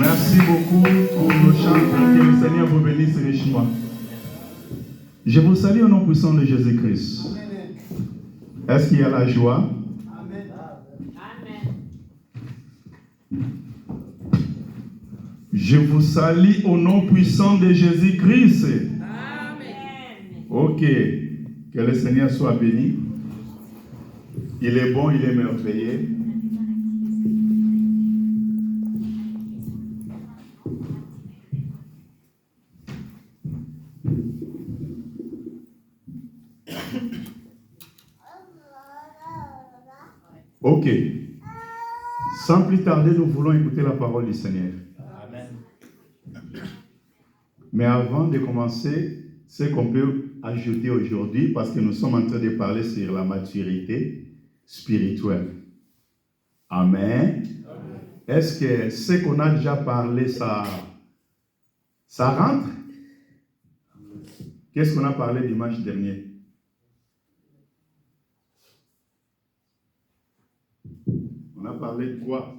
Merci beaucoup pour nos chants. Que le Seigneur vous bénisse richement. Je vous salue au nom puissant de Jésus-Christ. Est-ce qu'il y a la joie? Amen. Je vous salue au nom puissant de Jésus-Christ. Amen. Ok. Que le Seigneur soit béni. Il est bon, il est merveilleux. Ok. Sans plus tarder, nous voulons écouter la parole du Seigneur. Amen. Mais avant de commencer, ce qu'on peut ajouter aujourd'hui, parce que nous sommes en train de parler sur la maturité spirituelle. Amen. Amen. Est-ce que ce qu'on a déjà parlé, ça rentre? Qu'est-ce qu'on a parlé dimanche dernier? On a parlé de quoi?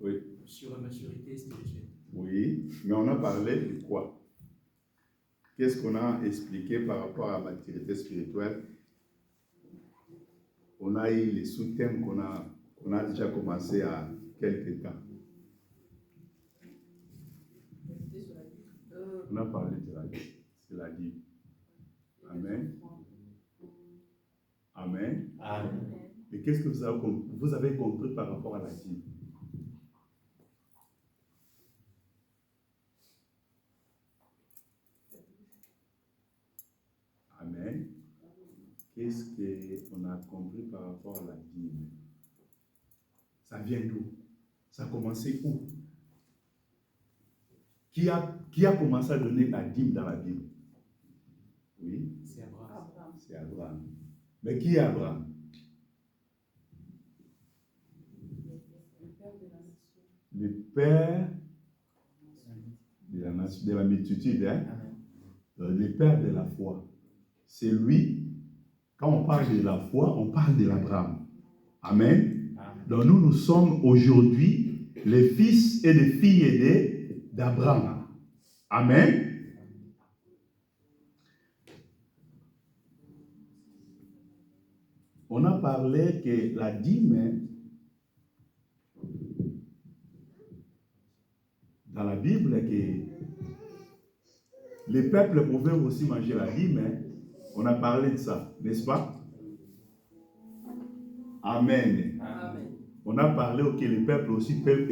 Oui. Sur la maturité spirituelle. Oui, mais on a parlé de quoi? Qu'est-ce qu'on a expliqué par rapport à la maturité spirituelle? On a eu les sous-thèmes qu'on a déjà commencé à quelques temps. On a parlé de la Bible. Amen. Amen. Amen. Et qu'est-ce que vous avez compris par rapport à la Bible? Amen. Qu'est-ce qu'on a compris par rapport à la dîme? Ça vient d'où? Ça a commencé où? Qui a commencé à donner la dîme dans la Bible? Oui? C'est Abraham. C'est Abraham. Mais qui est Abraham? Le père de la multitude. Hein? Le père de la foi. C'est lui. Quand on parle de la foi, on parle de l'Abraham. Amen. Donc nous sommes aujourd'hui les fils et les filles d'Abraham. Amen. On a parlé que la dîme, dans la Bible, que les peuples pouvaient aussi manger la dîme. On a parlé de ça, n'est-ce pas? Amen. Amen. On a parlé que les peuples aussi peuvent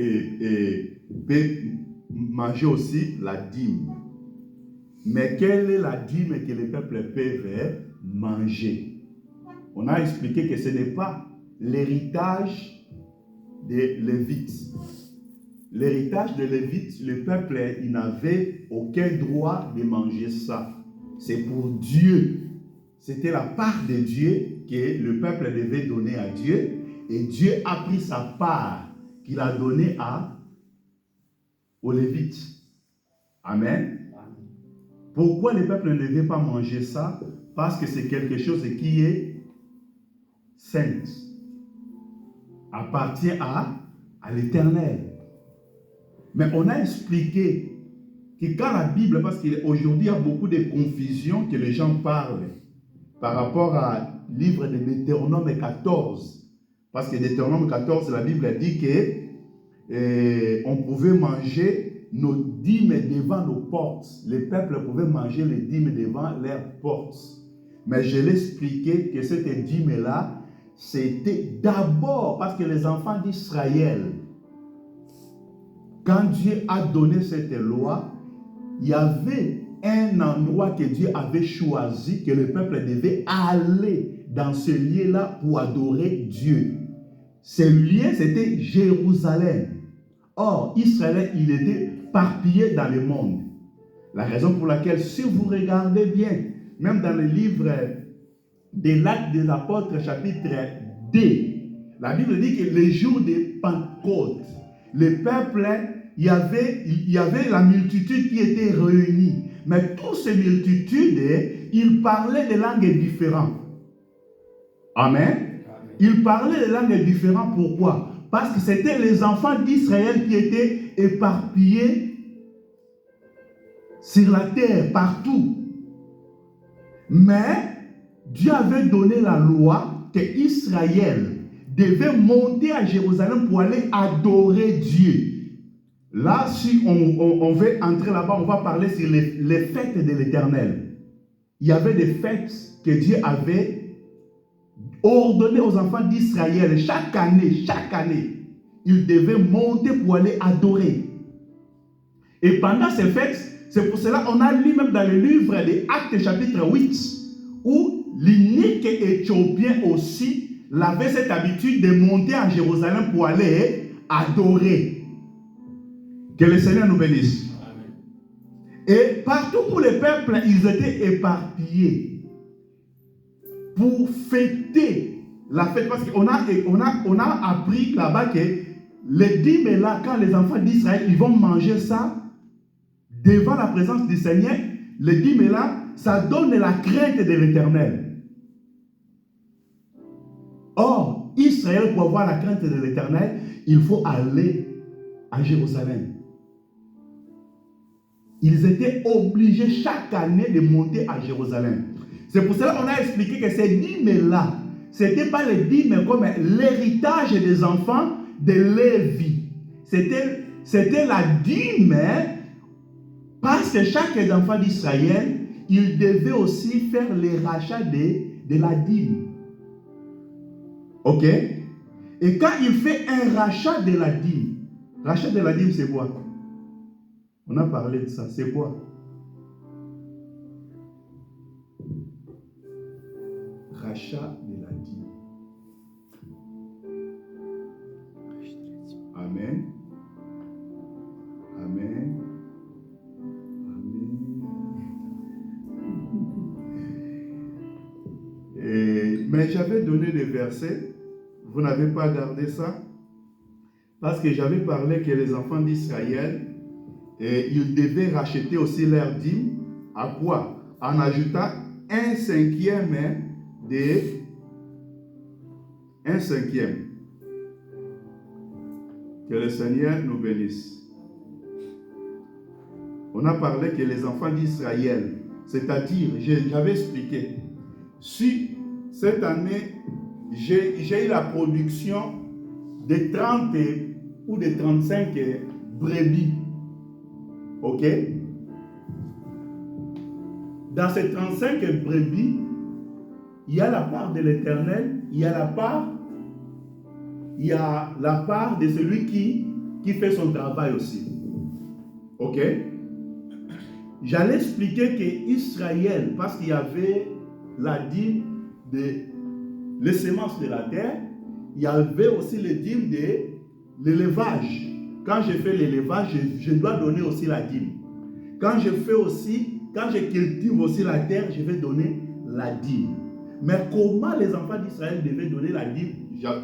manger aussi la dîme. Mais quelle est la dîme que les peuples peuvent manger? On a expliqué que ce n'est pas l'héritage des Lévites. L'héritage des Lévites, le peuple, il n'avait aucun droit de manger ça. C'est pour Dieu. C'était la part de Dieu que le peuple devait donner à Dieu. Et Dieu a pris sa part qu'il a donnée aux Lévites. Amen. Pourquoi le peuple ne devait pas manger ça? Parce que c'est quelque chose qui est saint. Appartient à l'Éternel. Mais on a expliqué que quand la Bible, parce qu'aujourd'hui il y a beaucoup de confusion que les gens parlent par rapport à livre de Deutéronome 14. Parce que Deutéronome 14, la Bible dit que on pouvait manger nos dîmes devant nos portes. Les peuples pouvaient manger les dîmes devant leurs portes. Mais je l'ai expliqué que cette dîme-là, c'était d'abord parce que les enfants d'Israël, quand Dieu a donné cette loi, il y avait un endroit que Dieu avait choisi, que le peuple devait aller dans ce lieu-là pour adorer Dieu. Ce lieu, c'était Jérusalem. Or, Israël, il était éparpillé dans le monde. La raison pour laquelle, si vous regardez bien, même dans le livre des Actes des Apôtres, chapitre 2, la Bible dit que les jours de Pentecôte, le peuple, il y avait la multitude qui était réunie. Mais toutes ces multitudes, ils parlaient des langues différentes. Amen. Ils parlaient des langues différentes. Pourquoi? Parce que c'était les enfants d'Israël qui étaient éparpillés sur la terre, partout. Mais Dieu avait donné la loi que Israël devait monter à Jérusalem pour aller adorer Dieu. Là, si on veut entrer là-bas, on va parler sur les fêtes de l'Éternel. Il y avait des fêtes que Dieu avait ordonnées aux enfants d'Israël. Chaque année, ils devaient monter pour aller adorer. Et pendant ces fêtes, c'est pour cela qu'on a lu même dans le livre des Actes chapitre 8, où l'unique éthiopien aussi avait cette habitude de monter à Jérusalem pour aller adorer. Que le Seigneur nous bénisse. Amen. Et partout où les peuples, ils étaient éparpillés pour fêter la fête. Parce qu'on a appris là-bas que les dîmes là, quand les enfants d'Israël, ils vont manger ça devant la présence du Seigneur, les dîmes là, ça donne la crainte de l'Éternel. Or, Israël, pour avoir la crainte de l'Éternel, il faut aller à Jérusalem. Ils étaient obligés chaque année de monter à Jérusalem. C'est pour cela qu'on a expliqué que ces dîmes-là, ce n'était pas les dîmes comme l'héritage des enfants de Lévi. C'était la dîme, parce que chaque enfant d'Israël, il devait aussi faire le rachat de la dîme. Ok? Et quand il fait un rachat de la dîme c'est quoi? On a parlé de ça, c'est quoi? Rachat de la dîme. Amen. Amen. Mais j'avais donné des versets, vous n'avez pas gardé ça, parce que j'avais parlé que les enfants d'Israël, ils devaient racheter aussi leur dîme. À quoi? En ajoutant 1/5 de 1/5. Que le Seigneur nous bénisse. On a parlé que les enfants d'Israël, c'est-à-dire, j'avais expliqué, si cette année, j'ai eu la production de 30 ou de 35 brebis. Ok? Dans ces 35 brebis, il y a la part de l'Éternel, il y a la part de celui qui fait son travail aussi. Ok? J'allais expliquer qu'Israël, parce qu'il y avait la dîme les semences de la terre, il y avait aussi les dîmes de l'élevage. Quand je fais l'élevage, je dois donner aussi la dîme. Quand je cultive aussi la terre, je vais donner la dîme. Mais comment les enfants d'Israël devaient donner la dîme?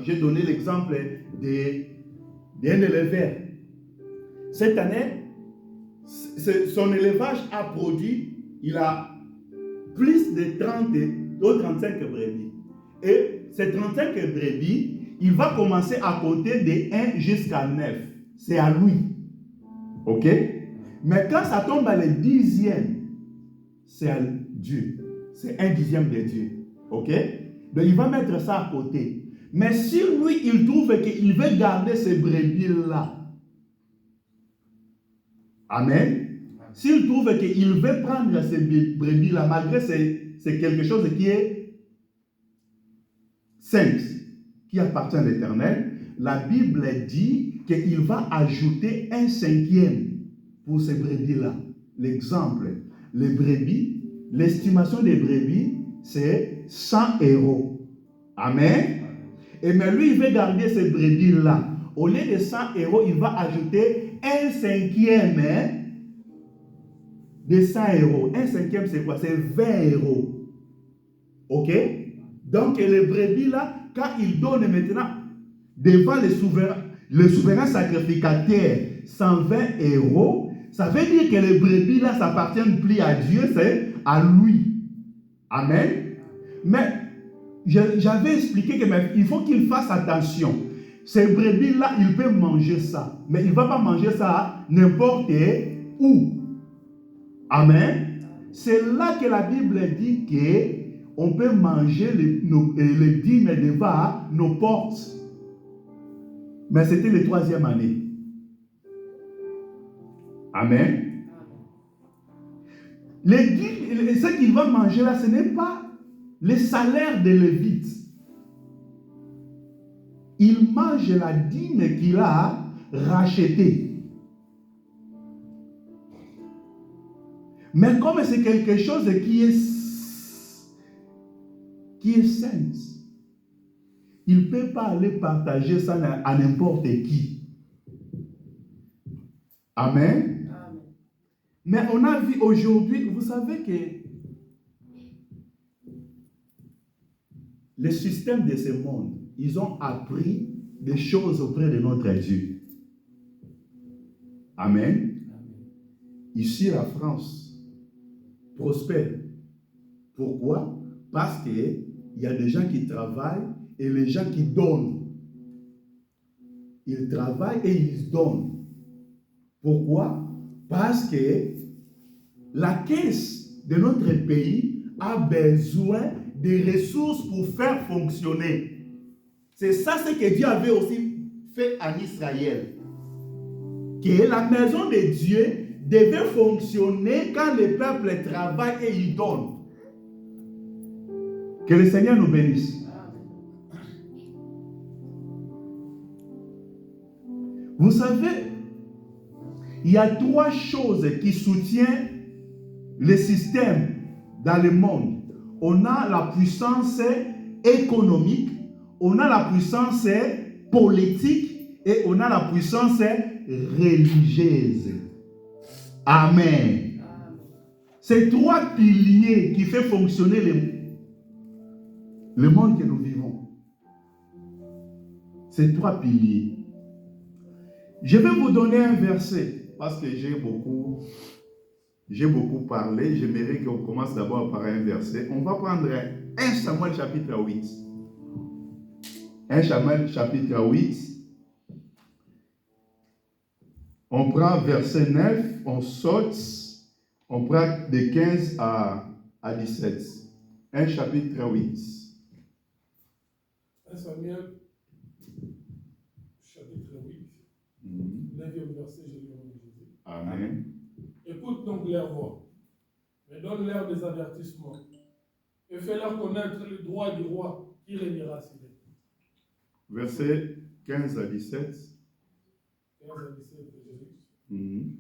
J'ai donné l'exemple d'un éleveur. Cette année, son élevage a produit, il a plus de 30 ou 35 brebis. Et ces 35 brebis, il va commencer à compter de 1 jusqu'à 9. C'est à lui. Ok? Mais quand ça tombe à le 10e, c'est à Dieu. C'est 1/10 de Dieu. Ok? Donc il va mettre ça à côté. Mais si lui, il trouve qu'il veut garder ces brebis-là, amen. S'il trouve qu'il veut prendre ces brebis-là, malgré c'est quelque chose qui est saint, qui appartient à l'Éternel, la Bible dit qu'il va ajouter 1/5 pour ces brebis-là. L'exemple, les brebis, l'estimation des brebis, c'est 100 €. Amen. Et mais lui, il veut garder ces brebis-là. Au lieu de 100 €, il va ajouter 1/5 de 100 €. 1/5, c'est quoi? C'est 20 €. Ok? Donc, les brebis-là, quand il donne maintenant devant le souverain sacrificateur 120 €, ça veut dire que les brebis-là, ça n'appartient plus à Dieu, c'est à lui. Amen. Mais j'avais expliqué qu'il faut qu'il fasse attention. ces brebis-là, il peut manger ça. Mais il ne va pas manger ça n'importe où. Amen. C'est là que la Bible dit qu'on peut manger les dîmes devant nos portes. Mais c'était la 3e année. Amen. Les dîmes, ce qu'il va manger là, ce n'est pas le salaire des Lévites. Il mange la dîme qu'il a rachetée. Mais comme c'est quelque chose qui est sain, il ne peut pas aller partager ça à n'importe qui. Amen. Amen. Mais on a vu aujourd'hui, vous savez que le système de ce monde, ils ont appris des choses auprès de notre Dieu. Amen. Ici, la France prospère. Pourquoi? Parce qu'il y a des gens qui travaillent et les gens qui donnent. Ils travaillent et ils donnent. Pourquoi? Parce que la caisse de notre pays a besoin des ressources pour faire fonctionner. C'est ça ce que Dieu avait aussi fait en Israël. Que la maison de Dieu devait fonctionner quand le peuple travaille et il donne. Que le Seigneur nous bénisse. Vous savez, il y a 3 choses qui soutiennent le système dans le monde. On a la puissance économique, on a la puissance politique et on a la puissance religieuse. Amen. Ces 3 piliers qui font fonctionner le monde que nous vivons. Ces 3 piliers. Je vais vous donner un verset parce que j'ai beaucoup parlé. J'aimerais qu'on commence d'abord par un verset. On va prendre 1 Samuel chapitre 8. 1 Samuel chapitre 8. On prend verset 9, on saute, on prend de 15 à 17. 1 chapitre 8. 1 Samuel chapitre 8. 9e verset, je lis au nom de Jésus. Amen. Écoute donc leur voix, mais donne-leur des avertissements, et fais-leur connaître le droit du roi qui régnera sur eux. Verset 15 à 17. 15 à 17 de Jésus.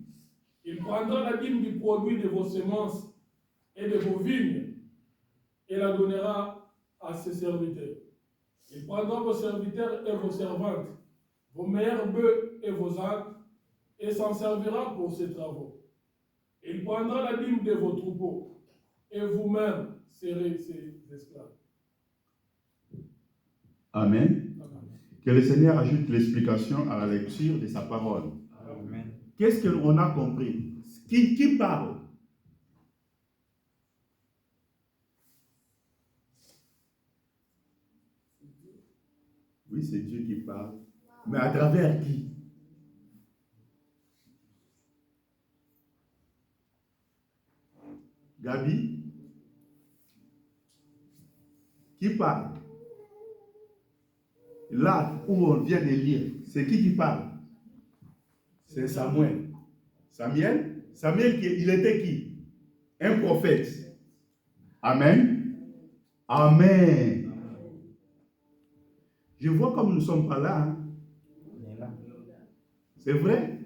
Il prendra la dîme du produit de vos semences et de vos vignes, et la donnera à ses serviteurs. Il prendra vos serviteurs et vos servantes, vos meilleurs bœufs et vos ânes, et s'en servira pour ses travaux. Il prendra la dîme de vos troupeaux, et vous-même serez ses esclaves. Amen. Que le Seigneur ajoute l'explication à la lecture de sa parole. Amen. Qu'est-ce qu'on a compris? Qui parle? Oui, c'est Dieu qui parle. Mais à travers qui? Gabi? Qui parle? Là où on vient de lire, c'est qui parle? C'est Samuel. Samuel, il était qui? Un prophète. Amen. Amen. Je vois comme nous ne sommes pas là. Hein. C'est vrai?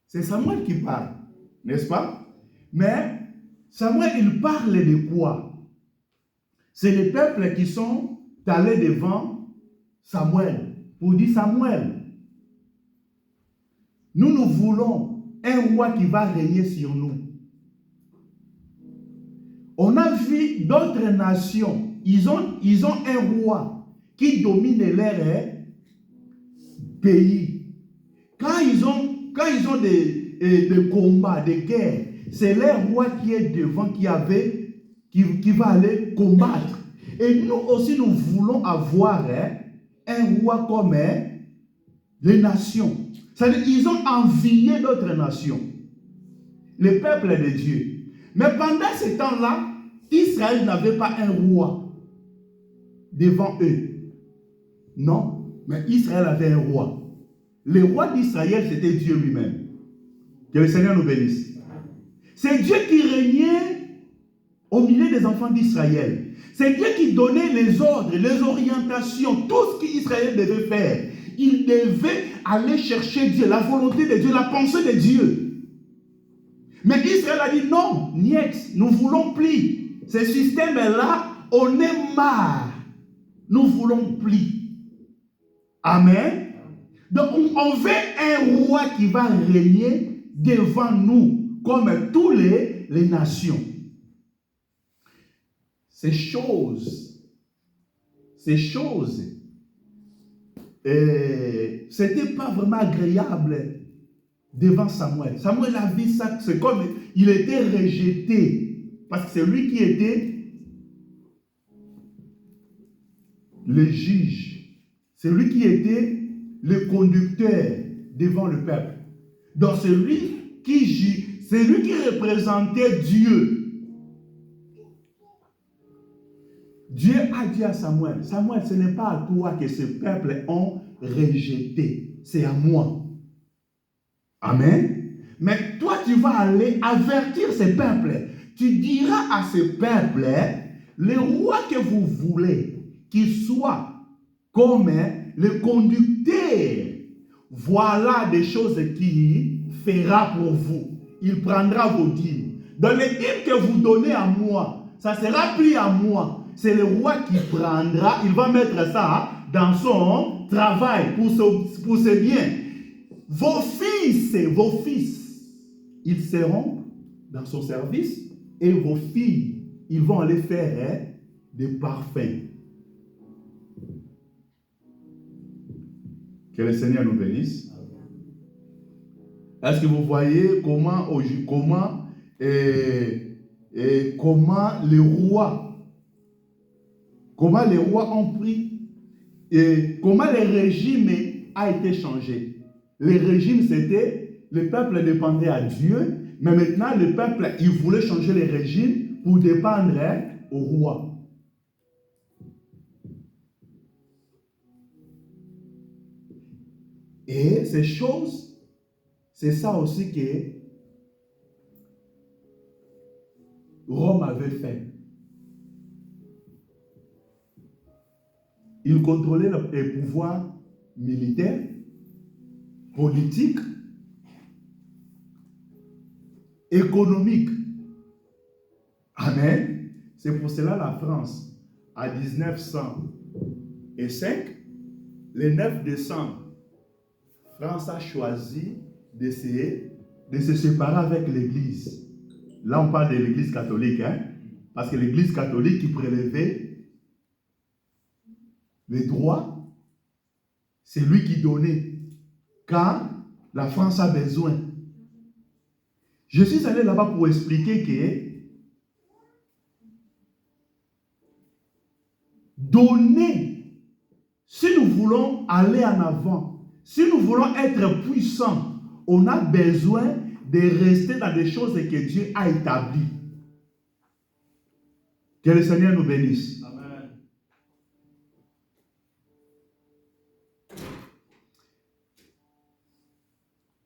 C'est Samuel qui parle, n'est-ce pas? Mais Samuel, il parle de quoi? C'est les peuples qui sont allés devant Samuel pour dire Samuel, nous voulons un roi qui va régner sur nous. On a vu d'autres nations, ils ont un roi qui domine leur pays. Quand ils ont des combats, des guerres, c'est leur roi qui est devant, qui va aller combattre. Et nous aussi, nous voulons avoir un roi comme les nations. C'est-à-dire ils ont envié d'autres nations, le peuple de Dieu. Mais pendant ce temps-là, Israël n'avait pas un roi devant eux. Non, mais Israël avait un roi. Le roi d'Israël, c'était Dieu lui-même. Que le Seigneur nous bénisse. C'est Dieu qui régnait au milieu des enfants d'Israël. C'est Dieu qui donnait les ordres, les orientations, tout ce qu'Israël devait faire. Il devait aller chercher Dieu, la volonté de Dieu, la pensée de Dieu. Mais Israël a dit non, niet, nous ne voulons plus. Ce système-là, on est marre. Nous ne voulons plus. Amen. Donc on veut un roi qui va régner devant nous, comme toutes les nations. Ces choses, c'était pas vraiment agréable devant Samuel. Samuel a vu ça, c'est comme il était rejeté, parce que c'est lui qui était le juge, c'est lui qui était le conducteur devant le peuple. Donc c'est lui qui juge, c'est lui qui représentait Dieu. Dieu a dit à Samuel, Samuel, ce n'est pas à toi que ce peuple ont rejeté, c'est à moi. Amen. Mais toi, tu vas aller avertir ce peuple. Tu diras à ce peuple, le roi que vous voulez, qu'il soit comme le conducteur, voilà des choses qu'il fera pour vous. Il prendra vos dîmes. Dans les dîmes que vous donnez à moi, ça sera pris à moi. C'est le roi qui prendra, il va mettre ça dans son travail pour ses biens. Vos fils, ils seront dans son service et vos filles, ils vont aller faire des parfums. Que le Seigneur nous bénisse. Est-ce que vous voyez comment les rois ont pris et comment le régime a été changé. Le régime, c'était, le peuple dépendait à Dieu, mais maintenant le peuple, il voulait changer le régime pour dépendre au roi. Et ces choses, c'est ça aussi que Rome avait fait. Il contrôlait le pouvoir militaire, politique, économique. Amen. C'est pour cela la France, à 1905, le 9 décembre, France a choisi de se séparer avec l'Église. Là, on parle de l'Église catholique, parce que l'Église catholique qui prélevait les droits, c'est lui qui donnait quand la France a besoin. Je suis allé là-bas pour expliquer que donner, si nous voulons aller en avant, si nous voulons être puissants, on a besoin de rester dans des choses que Dieu a établies. Que le Seigneur nous bénisse. Amen.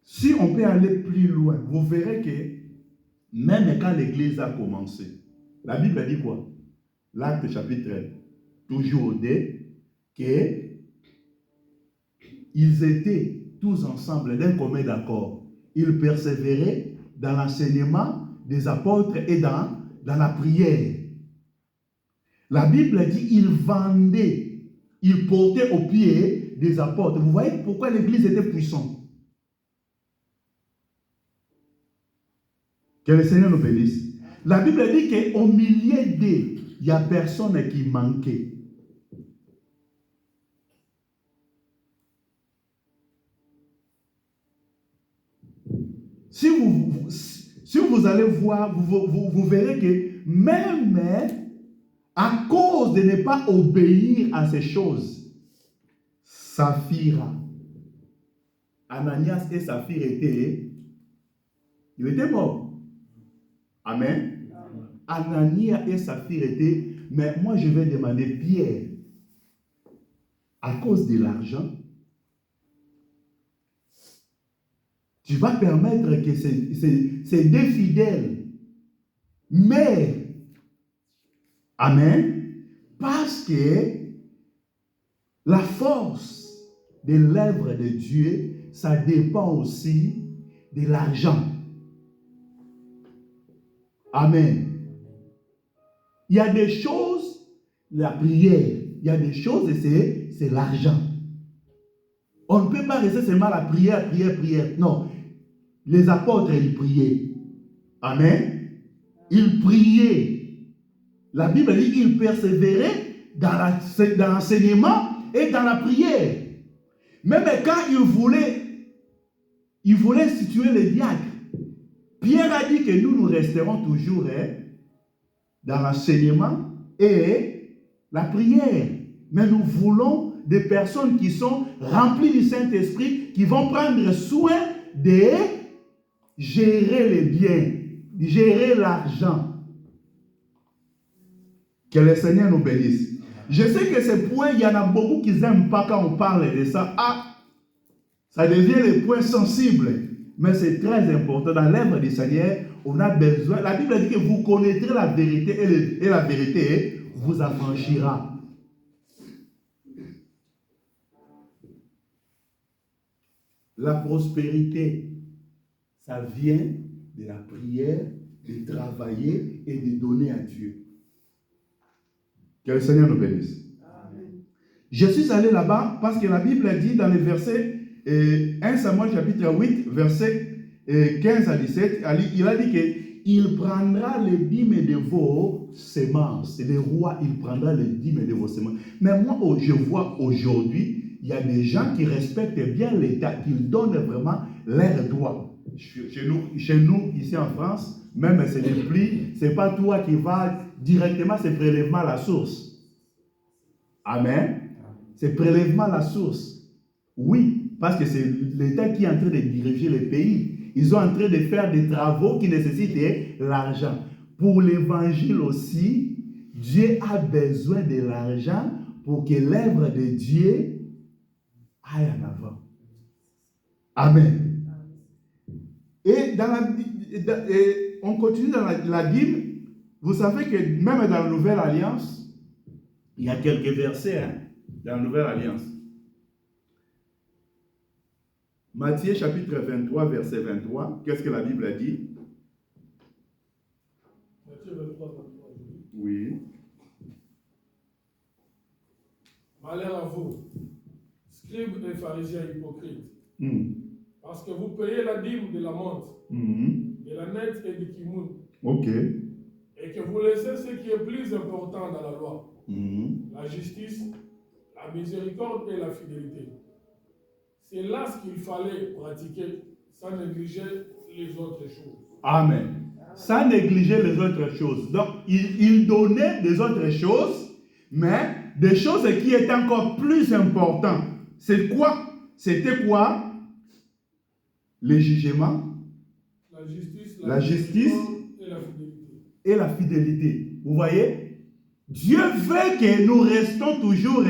Si on peut aller plus loin, vous verrez que même quand l'Église a commencé, la Bible dit quoi? L'Acte chapitre toujours 2, qu'ils étaient tous ensemble d'un commun accord. Ils persévéraient dans l'enseignement des apôtres et dans la prière. La Bible dit qu'ils vendaient, ils portaient aux pieds des apôtres. Vous voyez pourquoi l'Église était puissante? Que le Seigneur nous bénisse. La Bible dit qu'au milieu d'eux, il n'y a personne qui manquait. Si vous allez voir, vous verrez que même à cause de ne pas obéir à ces choses, Saphira. Ananias et Saphir étaient morts. Amen. Ananias et Saphir étaient, mais moi je vais demander Pierre, à cause de l'argent, tu vas permettre que ces deux fidèles meurent. Amen. Parce que la force de l'œuvre de Dieu, ça dépend aussi de l'argent. Amen. Il y a des choses, la prière, il y a des choses et c'est l'argent. On ne peut pas rester seulement à la prière. Non. Les apôtres, ils priaient. Amen. Ils priaient. La Bible dit qu'ils persévéraient dans l'enseignement et dans la prière. Même quand ils voulaient instituer les diacres, Pierre a dit que nous resterons toujours dans l'enseignement et la prière. Mais nous voulons des personnes qui sont remplies du Saint-Esprit, qui vont prendre soin de gérer les biens, de gérer l'argent. Que le Seigneur nous bénisse. Je sais que ces points, il y en a beaucoup qui n'aiment pas quand on parle de ça. Ça devient les points sensibles. Mais c'est très important. Dans l'œuvre du Seigneur, on a besoin. La Bible dit que vous connaîtrez la vérité et la vérité vous affranchira. La prospérité, ça vient de la prière, de travailler et de donner à Dieu. Que le Seigneur nous bénisse. Amen. Je suis allé là-bas parce que la Bible dit dans les versets 1 Samuel chapitre 8, versets 15 à 17, il a dit qu'il prendra les dîmes de vos semences. Le roi, il prendra les dîmes de vos semences. Mais moi, je vois aujourd'hui, il y a des gens qui respectent bien l'État, qui donnent vraiment leurs droits. Chez nous, ici en France, même c'est les plis, ce n'est pas toi qui vas directement, c'est prélèvement à la source. Amen. C'est prélèvement à la source. Oui, parce que c'est l'État qui est en train de diriger le pays. Ils sont en train de faire des travaux qui nécessitent l'argent. Pour l'évangile aussi, Dieu a besoin de l'argent pour que l'œuvre de Dieu aille en avant. Amen. Et on continue dans la Bible. Vous savez que même dans la Nouvelle Alliance, il y a quelques versets dans la Nouvelle Alliance. Matthieu chapitre 23, verset 23. Qu'est-ce que la Bible a dit? Matthieu 23, 23. Oui. Malheur à vous, scribes et pharisiens hypocrites, parce que vous payez la dîme de la menthe, de la nette et du kimoun. Ok. Et que vous laissez ce qui est plus important dans la loi, la justice, la miséricorde et la fidélité. C'est là ce qu'il fallait pratiquer, sans négliger les autres choses. Amen. Sans négliger les autres choses. Donc, il donnait des autres choses, mais des choses qui étaient encore plus importantes. C'est quoi? C'était quoi? Le jugement, la justice et la fidélité. Et la fidélité. Vous voyez? Dieu veut que nous restons toujours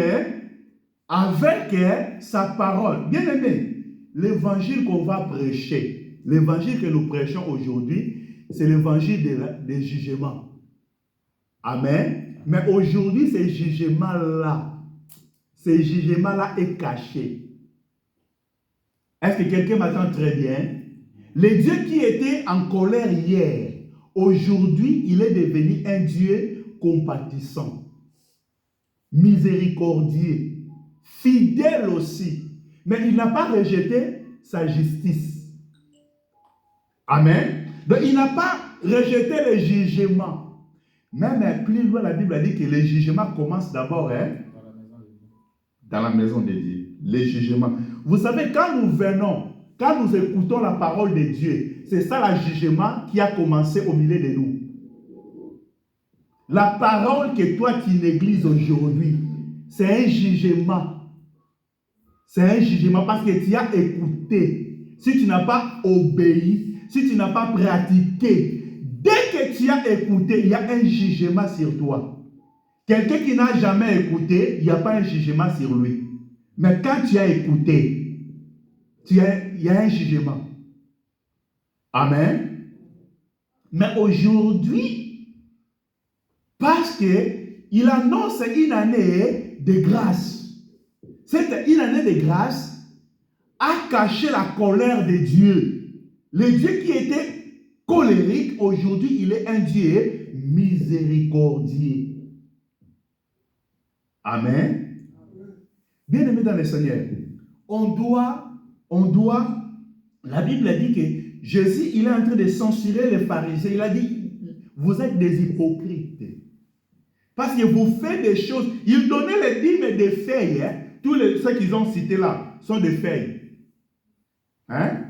avec sa parole. Bien aimé, l'évangile qu'on va prêcher, l'évangile que nous prêchons aujourd'hui, c'est l'évangile des jugements. Amen. Mais aujourd'hui, ce jugement-là est caché. Est-ce que quelqu'un m'attend très bien? Le Dieu qui était en colère hier, aujourd'hui, il est devenu un Dieu compatissant, miséricordieux, fidèle aussi. Mais il n'a pas rejeté sa justice. Amen. Donc, il n'a pas rejeté le jugement. Même plus loin, la Bible a dit que le jugement commence d'abord dans la maison de Dieu. Les jugements. Vous savez, quand nous écoutons la parole de Dieu, c'est ça le jugement qui a commencé au milieu de nous. La parole que toi tu négliges aujourd'hui, c'est un jugement. C'est un jugement parce que tu as écouté. Si tu n'as pas obéi, si tu n'as pas pratiqué, dès que tu as écouté, il y a un jugement sur toi. Quelqu'un qui n'a jamais écouté, il n'y a pas un jugement sur lui. Mais quand tu as écouté, il y a un jugement. Amen. Mais aujourd'hui, parce qu'il annonce une année de grâce. Une année de grâce a caché la colère de Dieu. Le Dieu qui était colérique, aujourd'hui, il est un Dieu miséricordieux. Amen. Bien-aimés dans le Seigneur, on doit, la Bible dit que Jésus, il est en train de censurer les pharisiens. Il a dit, vous êtes des hypocrites. Parce que vous faites des choses. Il donnait les dîmes des feuilles. Hein? Tous ceux qu'ils ont cités là sont des feuilles. Hein?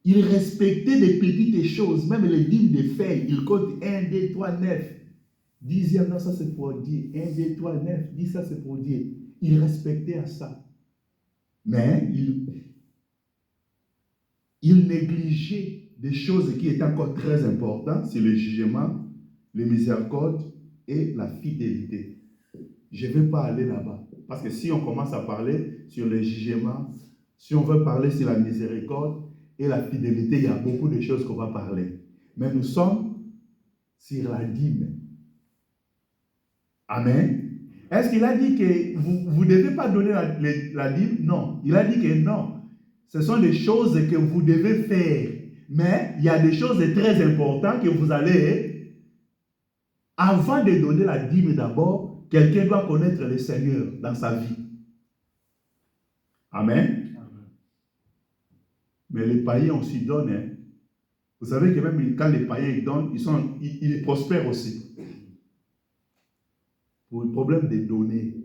Il respectait des petites choses, même les dîmes des feuilles. Il compte 1, 2, 3, 9. 10e, non, ça c'est pour Dieu. 1, 2, 3, 9. 10, ça c'est pour Dieu. Il respectait à ça. Mais il négligeait des choses qui étaient encore très importantes, c'est le jugement, le miséricorde et la fidélité. Je ne vais pas aller là-bas. Parce que si on commence à parler sur le jugement, si on veut parler sur la miséricorde et la fidélité, il y a beaucoup de choses qu'on va parler. Mais nous sommes sur la dîme. Amen. Est-ce qu'il a dit que vous ne devez pas donner la dîme? Non. Il a dit que non. Ce sont des choses que vous devez faire. Mais il y a des choses très importantes que vous allez... Avant de donner la dîme d'abord, quelqu'un doit connaître le Seigneur dans sa vie. Amen. Amen. Mais les païens aussi donnent. Hein. Vous savez que même quand les païens donnent, ils prospèrent aussi. Pour le problème de donner.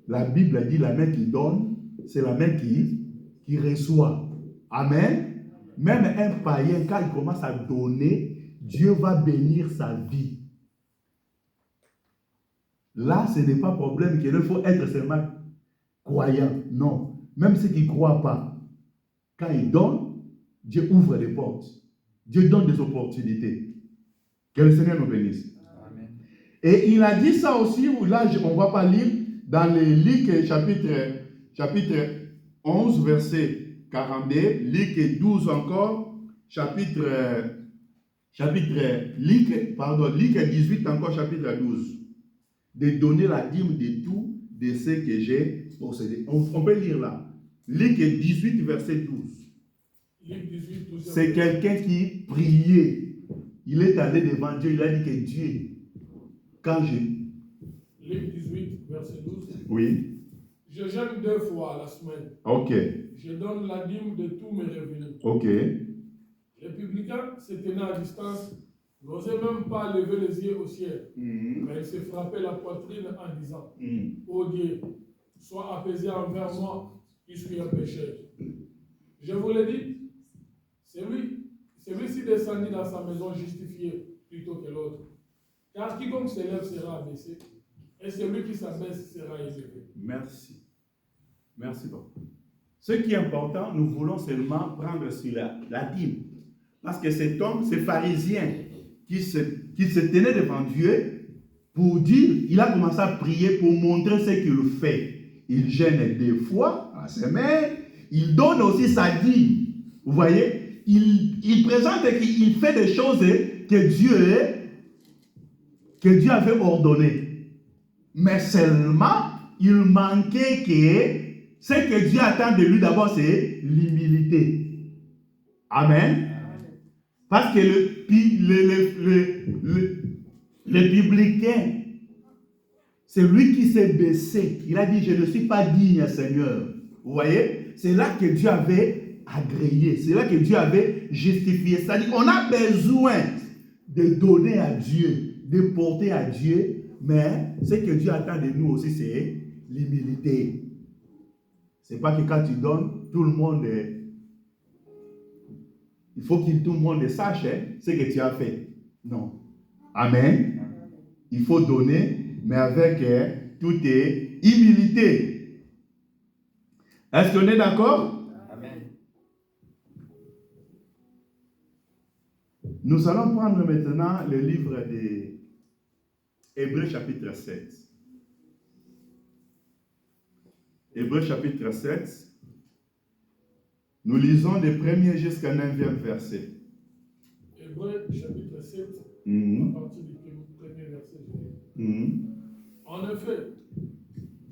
La Bible dit la main qui donne, c'est la main qui reçoit. Amen. Même un païen, quand il commence à donner, Dieu va bénir sa vie. Là, ce n'est pas problème qu'il faut être seulement croyant. Non. Même ceux qui ne croient pas, quand ils donnent, Dieu ouvre les portes. Dieu donne des opportunités. Que le Seigneur nous bénisse. Amen. Et il a dit ça aussi, là, on ne va pas lire, dans le Luc chapitre 11, verset 42, Luc 12 encore, Luc 18 encore, chapitre 12. De donner la dîme de tout de ce que j'ai possédé. On peut lire là. Luc 18, verset 12. Luc 18, 12. C'est quelqu'un qui priait. Il est allé devant Dieu, il a dit que Dieu, quand je... Luc 18, verset 12. Oui. Je jeûne 2 fois à la semaine. Ok. Je donne la dîme de tous mes revenus. Ok. Les publicains se tenaient à distance, n'osaient même pas lever les yeux au ciel. Mais ils se frappaient la poitrine en disant, ô Dieu, sois apaisé envers moi, qui suis un pécheur. Je vous l'ai dit, celui-ci descendit dans sa maison justifié plutôt que l'autre. Car quiconque s'élève sera abaissé, et celui qui s'abaisse sera élevé. Merci. Merci beaucoup. Ce qui est important, nous voulons seulement prendre sur la dîme. Parce que cet homme, ce pharisien, qui se tenait devant Dieu, pour dire, il a commencé à prier pour montrer ce qu'il fait. Il jeûne 2 fois à la semaine, il donne aussi sa dîme. Vous voyez, il présente qu'il fait des choses que Dieu avait ordonnées. Mais seulement, il manquait que ce que Dieu attend de lui d'abord, c'est l'humilité. Amen. Parce que le publicain, c'est lui qui s'est baissé. Il a dit, je ne suis pas digne, Seigneur. Vous voyez? C'est là que Dieu avait agréé. C'est là que Dieu avait justifié. C'est-à-dire qu'on a besoin de donner à Dieu, de porter à Dieu, mais ce que Dieu attend de nous aussi, c'est l'humilité. Ce n'est pas que quand tu donnes, tout le monde... Il faut que tout le monde sache ce que tu as fait. Non. Amen. Il faut donner, mais avec toute humilité. Est-ce qu'on est d'accord? Amen. Nous allons prendre maintenant le livre des Hébreux chapitre 7. Hébreux chapitre 7. Nous lisons des premiers jusqu'à 9e verset. Hébreux chapitre 7, à partir du premier verset. En effet,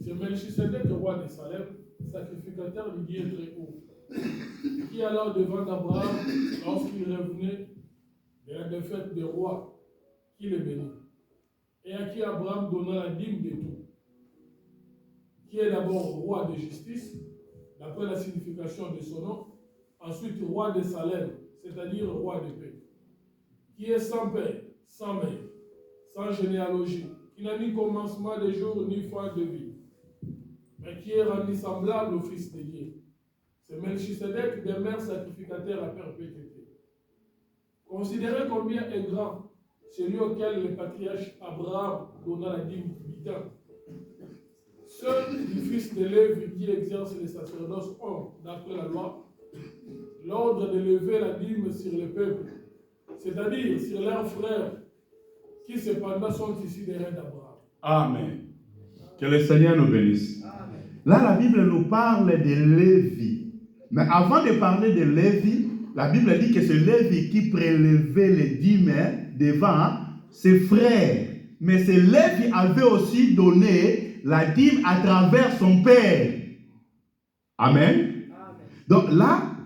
c'est Melchisedec, roi de Salem, sacrificateur du Dieu très haut, qui alla devant Abraham lorsqu'il revenait de la défaite des rois, qui le bénit, et à qui Abraham donna la dîme de tout, qui est d'abord roi de justice, d'après la signification de son nom, ensuite roi de Salem, c'est-à-dire roi de paix, qui est sans père, sans mère, sans généalogie, qui n'a ni commencement de jour ni fin de vie, mais qui est rendu semblable au Fils de Dieu. C'est Melchisedec, demeure sacrificateur à perpétuité. Considérez combien est grand celui auquel le patriarche Abraham donna la dîme du temps. Seul du fils de Lévi qui exerce le sacerdoce ont, d'après la loi, l'ordre de lever la dîme sur le peuple, c'est-à-dire sur leurs frères, qui cependant sont issus des reins d'Abraham. Amen. Que le Seigneur nous bénisse. Amen. Là, la Bible nous parle de Lévi. Mais avant de parler de Lévi, la Bible dit que c'est Lévi qui prélevait les dîmes devant ses frères. Mais c'est Lévi avait aussi donné la dîme à travers son père. Amen. Amen. Donc là,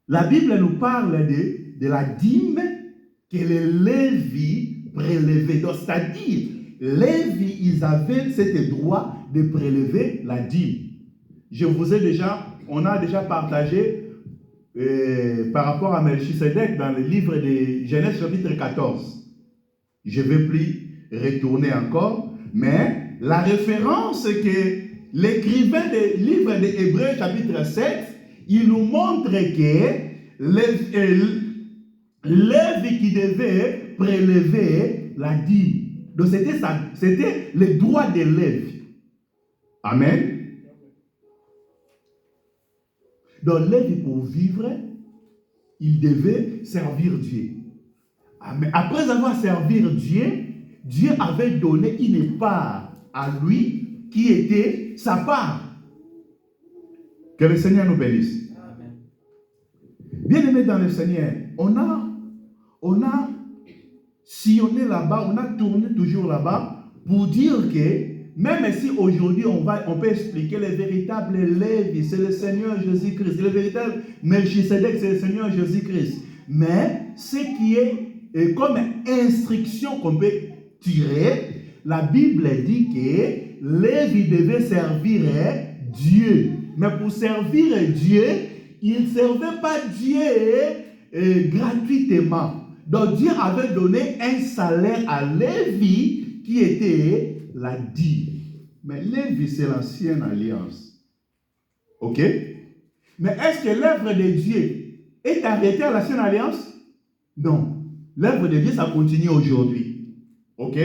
la Bible nous parle de la dîme que les Lévi prélevaient. Donc, c'est-à-dire, Lévi, ils avaient cet droit de prélever la dîme. On a déjà partagé par rapport à Melchisedec dans le livre de Genèse chapitre 14. Je ne vais plus retourner encore, mais la référence que l'écrivain du livre de Hébreux chapitre 7, il nous montre que Lévi qui devait prélever la dîme. Donc c'était le droit de Lévi. Amen. Donc Lévi, pour vivre, il devait servir Dieu. Amen. Après avoir servi Dieu, Dieu avait donné une part à lui qui était sa part. Que le Seigneur nous bénisse. Amen. Bien-aimés dans le Seigneur, on a sillonné là-bas, on a tourné toujours là-bas pour dire que même si aujourd'hui on peut expliquer le véritable Lévi, c'est le Seigneur Jésus-Christ, le véritable Melchisedec, c'est le Seigneur Jésus-Christ. Mais ce qui est comme instruction qu'on peut tirer, la Bible dit que Lévi devait servir Dieu. Mais pour servir Dieu, il ne servait pas Dieu gratuitement. Donc Dieu avait donné un salaire à Lévi qui était la dîme. Mais Lévi, c'est l'ancienne alliance. Ok? Mais est-ce que l'œuvre de Dieu est arrêtée à l'ancienne alliance? Non. L'œuvre de Dieu, ça continue aujourd'hui. Ok?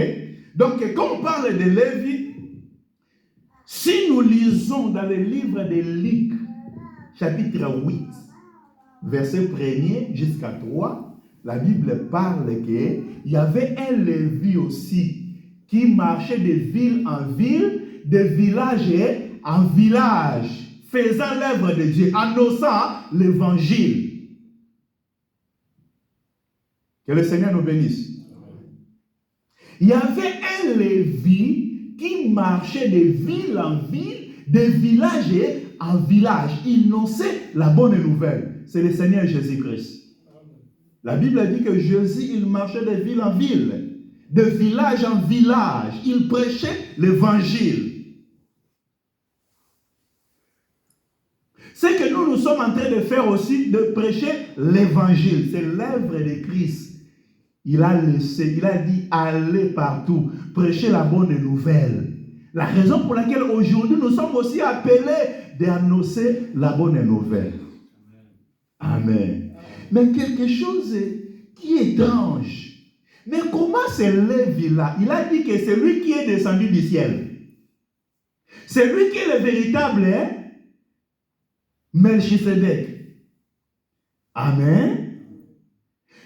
Donc, quand on parle de Lévi, si nous lisons dans le livre de Luc, chapitre 8, verset 1er jusqu'à 3, la Bible parle qu'il y avait un Lévi aussi qui marchait de ville en ville, de village en village, faisant l'œuvre de Dieu, annonçant l'évangile. Que le Seigneur nous bénisse. Il y avait un Lévi qui marchait de ville en ville, de village en village. Il annonçait la bonne nouvelle. C'est le Seigneur Jésus-Christ. La Bible dit que Jésus, il marchait de ville en ville, de village en village. Il prêchait l'évangile. Ce que nous sommes en train de faire aussi, de prêcher l'évangile. C'est l'œuvre de Christ. Il a dit, allez partout, prêchez la bonne nouvelle. La raison pour laquelle aujourd'hui nous sommes aussi appelés d'annoncer la bonne nouvelle. Amen. Mais quelque chose qui est étrange. Mais comment c'est Lévi-là? Il a dit que c'est lui qui est descendu du ciel. C'est lui qui est le véritable Melchisedec. Amen.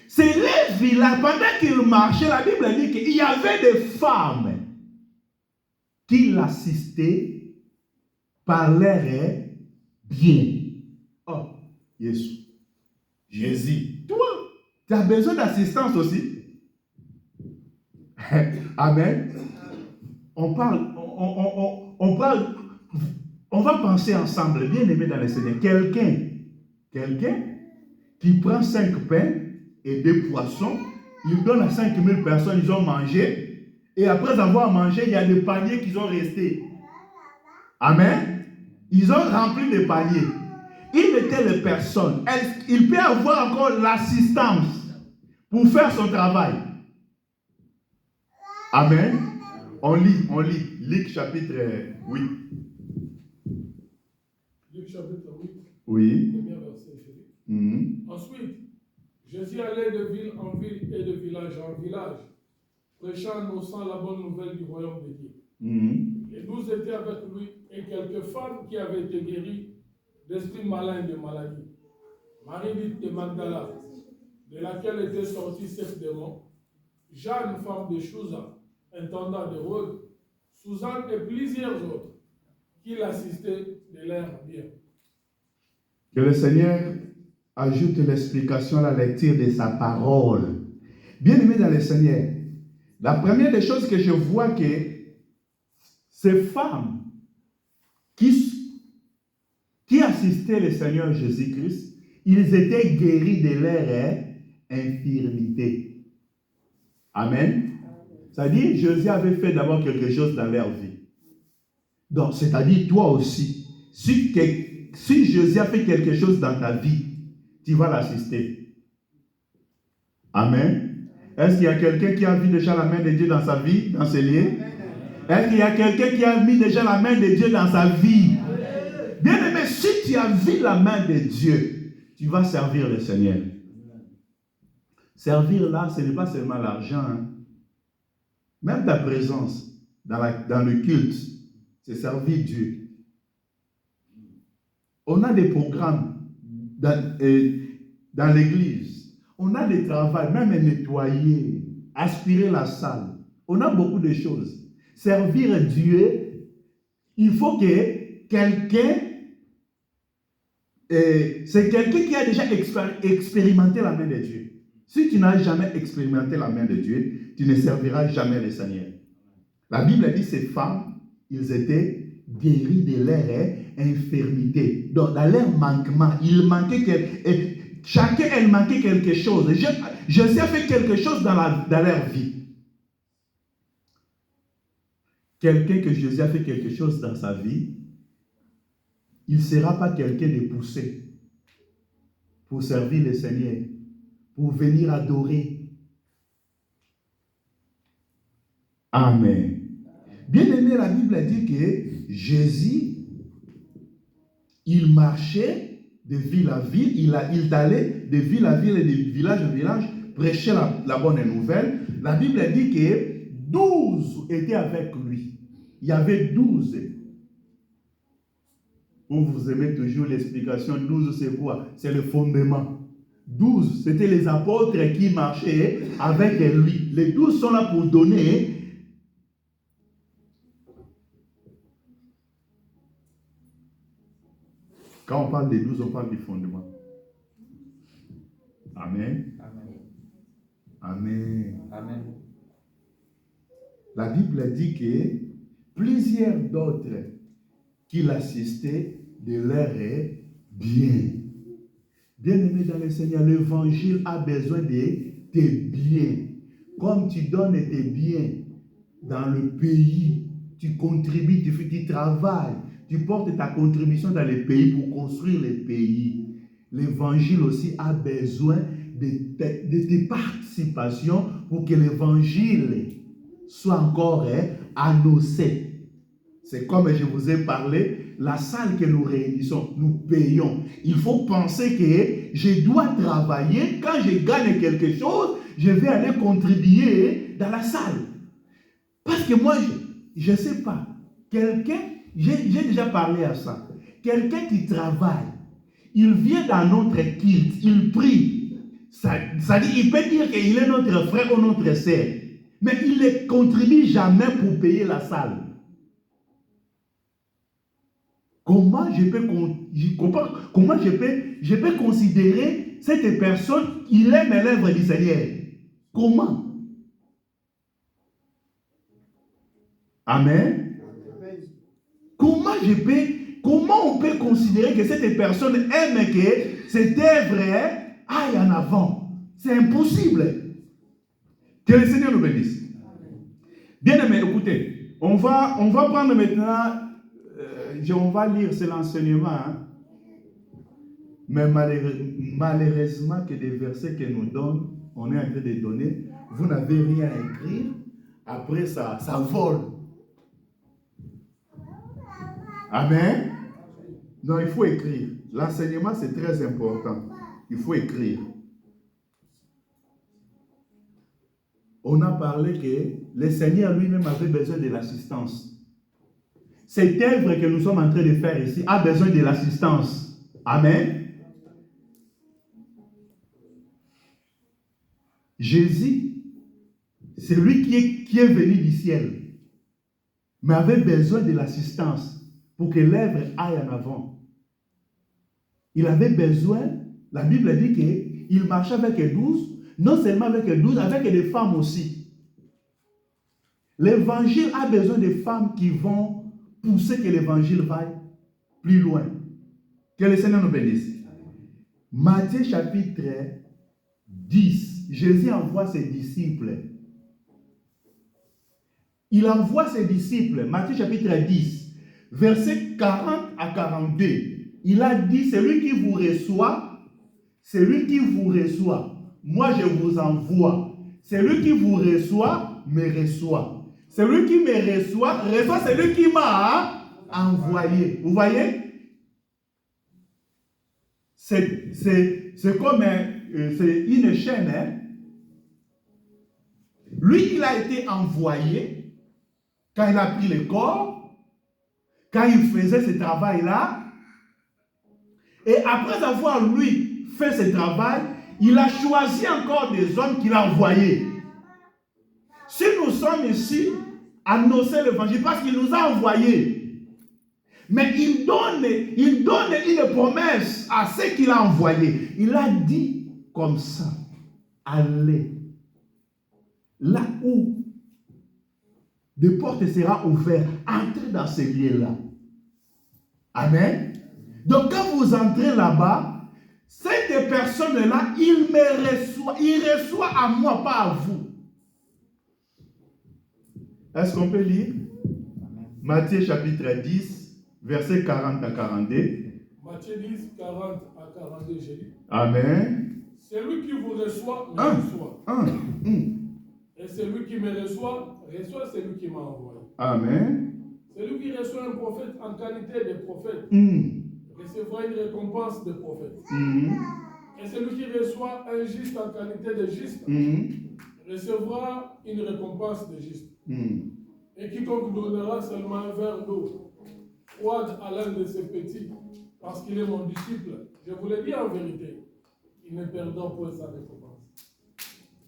C'est les villages, pendant qu'il marchait, la Bible dit qu'il y avait des femmes qui l'assistaient par leur bien. Oh, Jésus. Toi, tu as besoin d'assistance aussi. Amen. On va penser ensemble, bien aimé dans le Seigneur. Quelqu'un qui prend 5 pains et 2 poissons, il donne à 5000 personnes, ils ont mangé, et après avoir mangé, il y a des paniers qui sont restés. Amen. Ils ont rempli des paniers. Il mettait les personnes. Il peut avoir encore l'assistance pour faire son travail. Amen. On lit. Luc chapitre 8. Luc chapitre 8. Oui. Premier verset. Mm-hmm. Ensuite, Jésus allait de ville en ville et de village en village, prêchant, annonçant la bonne nouvelle du royaume de Dieu. Mm-hmm. Les 12 étaient avec lui et quelques femmes qui avaient été guéries d'esprits malins et de maladies. Marie dite de Magdala, de laquelle étaient sortis 7 démons, Jeanne, femme de Chouza, intendant d'Hérode, Suzanne et plusieurs autres qui l'assistaient de leur bien. Que le Seigneur ajoute l'explication à la lecture de sa parole. Bien-aimé dans le Seigneur, la première des choses que je vois que ces femmes qui assistaient le Seigneur Jésus-Christ, ils étaient guéris de leur infirmité. Amen. C'est-à-dire, Jésus avait fait d'abord quelque chose dans leur vie. Donc, c'est-à-dire, toi aussi, si Jésus a fait quelque chose dans ta vie, tu vas l'assister. Amen. Est-ce qu'il y a quelqu'un qui a vu déjà la main de Dieu dans sa vie, dans ses lieux? Est-ce qu'il y a quelqu'un qui a mis déjà la main de Dieu dans sa vie? Bien aimé, si tu as vu la main de Dieu, tu vas servir le Seigneur. Servir là, ce n'est pas seulement l'argent. Hein. Même ta présence dans le culte, c'est servir Dieu. On a des programmes dans l'église. On a des travaux, même nettoyer, aspirer la salle. On a beaucoup de choses. Servir Dieu, il faut que quelqu'un, c'est quelqu'un qui a déjà expérimenté la main de Dieu. Si tu n'as jamais expérimenté la main de Dieu, tu ne serviras jamais le Seigneur. La Bible dit que ces femmes, ils étaient guéris de leur infirmité. Donc, dans leur manquement, il manquait chacun, elle manquait quelque chose. Jésus a fait quelque chose dans leur vie. Quelqu'un que Jésus a fait quelque chose dans sa vie, il ne sera pas quelqu'un de poussé pour servir le Seigneur, pour venir adorer. Amen. Bien aimé, la Bible dit que Jésus, il marchait de ville à ville, il allait de ville à ville et de village en village, prêcher la bonne nouvelle. La Bible dit que 12 étaient avec lui. Il y avait 12. Vous aimez toujours l'explication, 12 c'est quoi? C'est le fondement. 12, c'était les apôtres qui marchaient avec lui. Les 12 sont là pour donner. Quand on parle des 12, on parle du fondement. Amen. Amen. Amen. La Bible dit que plusieurs d'autres qui l'assistaient de leur bien. Bien-aimé dans le Seigneur, l'évangile a besoin de tes biens. Comme tu donnes tes biens dans le pays, tu contribues, tu travailles, tu portes ta contribution dans les pays pour construire les pays. L'évangile aussi a besoin de tes participations pour que l'évangile soit encore annoncé. C'est comme je vous ai parlé, la salle que nous réunissons, nous payons. Il faut penser que je dois travailler. Quand je gagne quelque chose, je vais aller contribuer dans la salle. Parce que moi, je ne sais pas. Quelqu'un, j'ai déjà parlé à ça. Quelqu'un qui travaille, il vient dans notre culte, il prie. Ça dit, il peut dire qu'il est notre frère ou notre sœur, mais il ne contribue jamais pour payer la salle. Comment je peux considérer cette personne, il aime l'œuvre du Seigneur? Comment? Amen. Comment on peut considérer que cette personne aime que cette œuvre aille en avant? C'est impossible. Que le Seigneur nous bénisse. Bien aimé, écoutez, on va prendre maintenant, on va lire, c'est l'enseignement, hein. Mais malheureusement que des versets que nous donnent, on est en train de donner, vous n'avez rien à écrire, après ça vole. Amen. Non, il faut écrire. L'enseignement, c'est très important. Il faut écrire. On a parlé que le Seigneur lui-même avait besoin de l'assistance. Cette œuvre que nous sommes en train de faire ici a besoin de l'assistance. Amen. Jésus, c'est lui qui est venu du ciel, mais avait besoin de l'assistance pour que l'œuvre aille en avant. Il avait besoin, la Bible dit qu'il marchait avec les 12, non seulement avec les 12, avec les femmes aussi. L'évangile a besoin de femmes qui vont pousser que l'évangile vaille plus loin. Que le Seigneur nous bénisse. Matthieu chapitre 10, Jésus envoie ses disciples. Il envoie ses disciples, Matthieu chapitre 10, versets 40 à 42. Il a dit, celui qui vous reçoit, moi je vous envoie. Celui qui vous reçoit, me reçoit. Celui qui me reçoit celui qui m'a envoyé. Vous voyez? C'est comme c'est une chaîne. Hein? Lui, il a été envoyé quand il a pris le corps, quand il faisait ce travail-là. Et après avoir, lui, fait ce travail, il a choisi encore des hommes qu'il a envoyés. Si nous sommes ici, annoncer l'évangile, parce qu'il nous a envoyés. Mais il donne une promesse à ceux qu'il a envoyés. Il a dit comme ça, allez là où des portes seront ouvertes, entrez dans ce lieu-là. Amen. Donc quand vous entrez là-bas, cette personne-là, il reçoit à moi, pas à vous. Est-ce qu'on peut lire? Matthieu chapitre 10, versets 40 à 42. Matthieu 10, 40 à 42, j'ai dit. Amen. Celui qui vous reçoit, me reçoit. Et celui qui me reçoit celui qui m'a envoyé. Amen. Celui qui reçoit un prophète en qualité de prophète recevra une récompense de prophète. Et celui qui reçoit un juste en qualité de juste recevra une récompense de juste. Et quiconque donnera seulement un verre d'eau froide à l'un de ses petits, parce qu'il est mon disciple, je vous le dis en vérité, il ne perdra point sa récompense.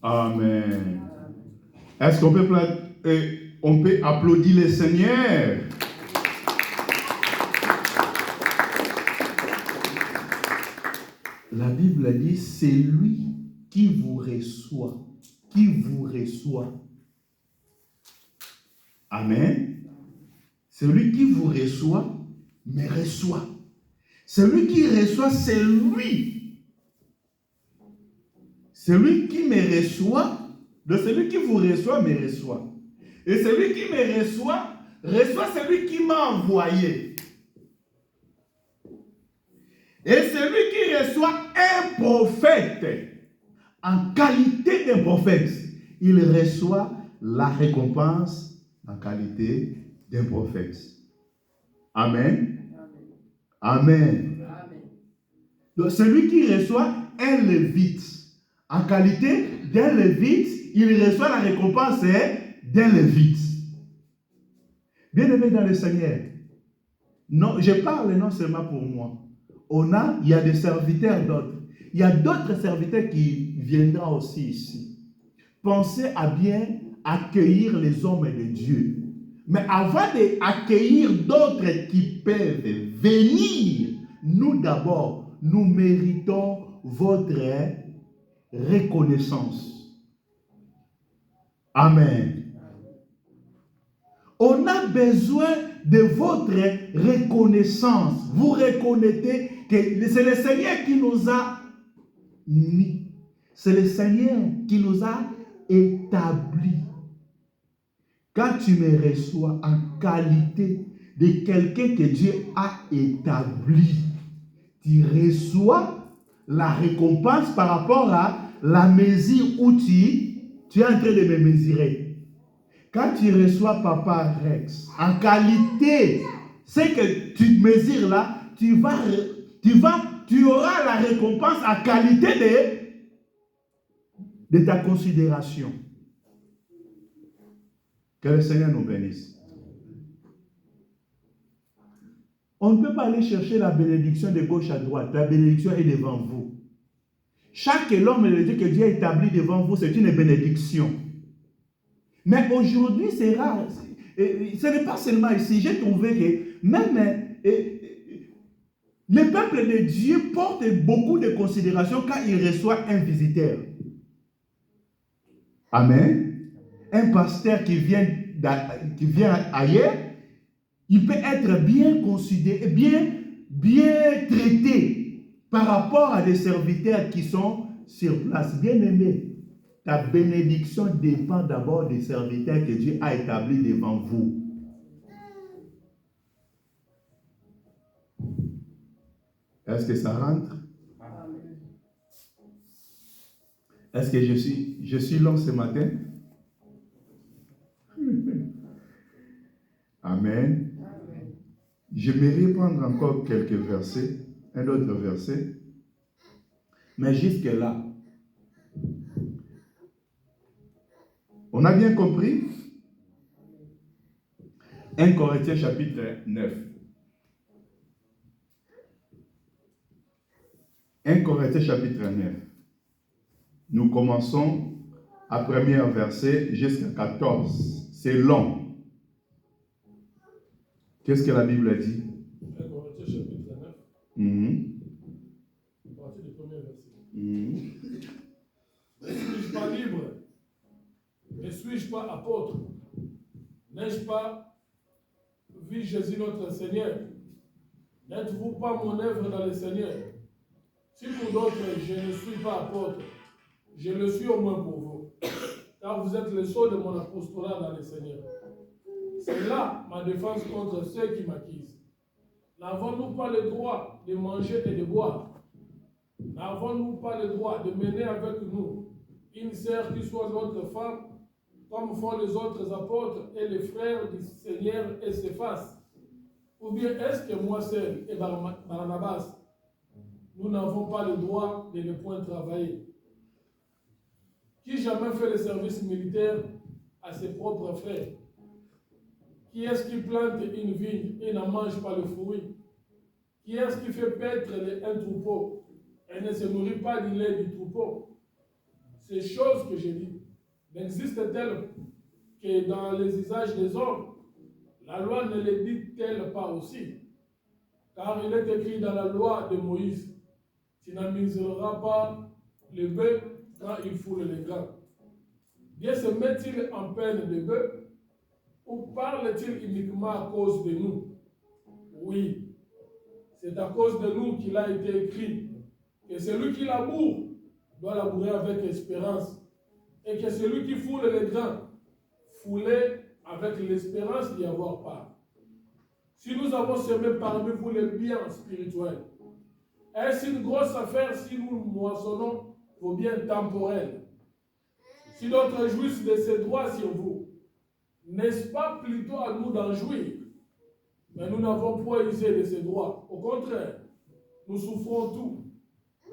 Amen. Est-ce qu'on peut applaudir le Seigneur? La Bible dit, c'est lui qui vous reçoit. Amen. Celui qui vous reçoit, me reçoit. Celui qui reçoit, c'est lui. Celui qui me reçoit, de celui qui vous reçoit, me reçoit. Et celui qui me reçoit celui qui m'a envoyé. Et celui qui reçoit un prophète, en qualité d'un prophète, il reçoit la récompense en qualité d'un prophète. Amen. Amen. Donc celui qui reçoit un lévite, en qualité d'un lévite, il reçoit la récompense d'un lévite. Bien-aimé dans le Seigneur, non, je parle non seulement pour moi. il y a des serviteurs d'autres. Il y a d'autres serviteurs qui viendront aussi ici. Pensez à bien accueillir les hommes de Dieu. Mais avant d'accueillir d'autres qui peuvent venir, nous d'abord, nous méritons votre reconnaissance. Amen. On a besoin de votre reconnaissance. Vous reconnaissez que c'est le Seigneur qui nous a mis. C'est le Seigneur qui nous a établis. Quand tu me reçois en qualité de quelqu'un que Dieu a établi, tu reçois la récompense par rapport à la mesure où tu es en train de me mesurer. Quand tu reçois Papa Rex en qualité, c'est que tu mesures là, tu auras la récompense en qualité de ta considération. Que le Seigneur nous bénisse. On ne peut pas aller chercher la bénédiction de gauche à droite. La bénédiction est devant vous. Chaque homme et Dieu que Dieu a établi devant vous, c'est une bénédiction. Mais aujourd'hui, c'est rare. Ce n'est pas seulement ici. J'ai trouvé que même le peuple de Dieu porte beaucoup de considération quand il reçoit un visiteur. Amen. Un pasteur qui vient ailleurs, il peut être bien considéré, bien traité par rapport à des serviteurs qui sont sur place. Bien aimé, ta bénédiction dépend d'abord des serviteurs que Dieu a établis devant vous. Est-ce que ça rentre? Est-ce que je suis long ce matin? Amen. J'aimerais prendre encore quelques versets, un autre verset. Mais jusque-là, on a bien compris? 1 Corinthiens chapitre 9. 1 Corinthiens chapitre 9. Nous commençons à premier verset jusqu'à 14. C'est long. Qu'est-ce que la Bible dit? 1 Corinthiens chapitre 9. À partir du premier verset. Ne suis-je pas libre? Ne suis-je pas apôtre? N'ai-je pas vu Jésus notre Seigneur? N'êtes-vous pas mon œuvre dans le Seigneur? Si pour d'autres je ne suis pas apôtre, je le suis au moins pour vous, car vous êtes le sceau de mon apostolat dans le Seigneur. C'est là ma défense contre ceux qui m'accusent. N'avons-nous pas le droit de manger et de boire? N'avons-nous pas le droit de mener avec nous une sœur qui soit notre femme, comme font les autres apôtres et les frères du Seigneur et Céphas? Ou bien est-ce que moi seul et Barnabas, nous n'avons pas le droit de ne point travailler? Qui jamais fait le service militaire à ses propres frères? Qui est-ce qui plante une vigne et n'en mange pas le fruit? Qui est-ce qui fait paître un troupeau et ne se nourrit pas du lait du troupeau? Ces choses que j'ai dites n'existent-elles que dans les usages des hommes? La loi ne les dit-elle pas aussi? Car il est écrit dans la loi de Moïse, tu n'amuseras pas le bœuf quand il foule les grains. Dieu se met-il en peine de bœuf? Ou parle-t-il uniquement à cause de nous? Oui, c'est à cause de nous qu'il a été écrit que celui qui laboure doit labourer avec espérance, et que celui qui foule les grains, fouler avec l'espérance d'y avoir part. Si nous avons semé parmi vous les biens spirituels, est-ce une grosse affaire si nous moissonnons vos biens temporels? Si d'autres jouissent de ces droits sur vous, n'est-ce pas plutôt à nous d'en jouir? Mais nous n'avons point usé de ces droits. Au contraire, nous souffrons tout,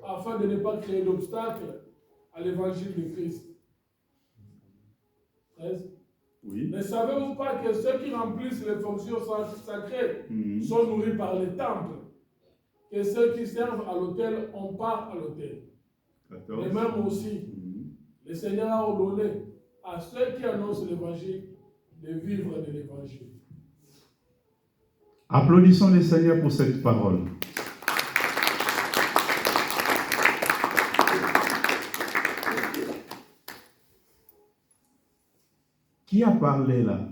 afin de ne pas créer d'obstacles à l'évangile de Christ. 13. Oui. Ne savez-vous pas que ceux qui remplissent les fonctions sacrées sont nourris par les temples? que ceux qui servent à l'autel, on part à l'autel. Et même aussi, le Seigneur a ordonné à ceux qui annoncent l'évangile de vivre de l'évangile. Applaudissons le Seigneur pour cette parole. Qui a parlé là?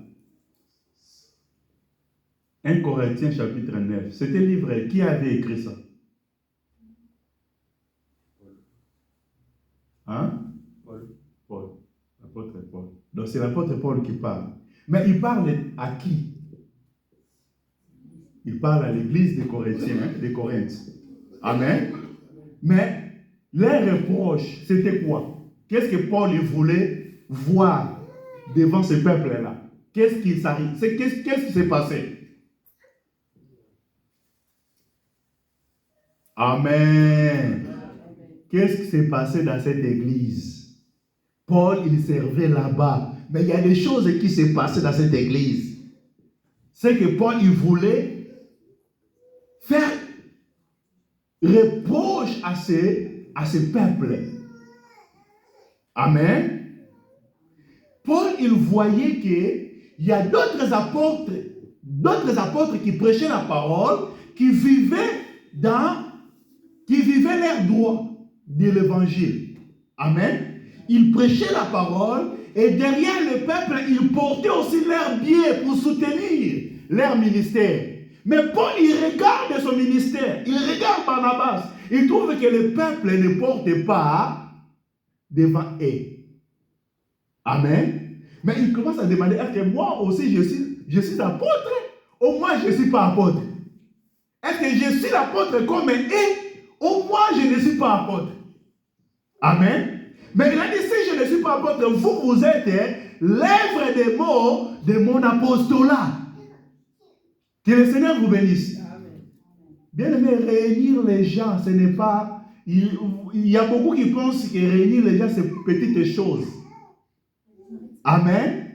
1 Corinthiens chapitre 9. C'était livré. Qui avait écrit ça? Hein? Paul. L'apôtre Paul. Donc c'est l'apôtre Paul qui parle. Mais il parle à qui? Il parle à l'église des Corinthiens, des Corinthes. Amen. Mais les reproches, c'était quoi? Qu'est-ce que Paul voulait voir devant ce peuple-là? Qu'est-ce qui s'est passé? Amen. Qu'est-ce qui s'est passé dans cette église? Paul, il servait là-bas. Mais il y a des choses qui s'est passées dans cette église. C'est que Paul, il voulait faire reproche à ce peuple. Amen. Paul, il voyait qu'il y a d'autres apôtres qui prêchaient la parole, qui vivaient leur droit de l'évangile. Amen. Ils prêchaient la parole et derrière le peuple, ils portaient aussi leurs biais pour soutenir leur ministère. Mais Paul, il regarde son ministère, il regarde Barnabas, il trouve que le peuple ne porte pas devant eux. Amen. Mais il commence à demander, est-ce que moi aussi je suis apôtre? Au moins je ne suis pas apôtre. Est-ce que je suis l'apôtre comme eux? Au moins je ne suis pas apôtre. Amen. Mais il a dit, si je ne suis pas apôtre, vous êtes l'œuvre des mots de mon apostolat. Que le Seigneur vous bénisse. Bien aimé, réunir les gens, ce n'est pas... Il y a beaucoup qui pensent que réunir les gens, c'est petite chose. Amen.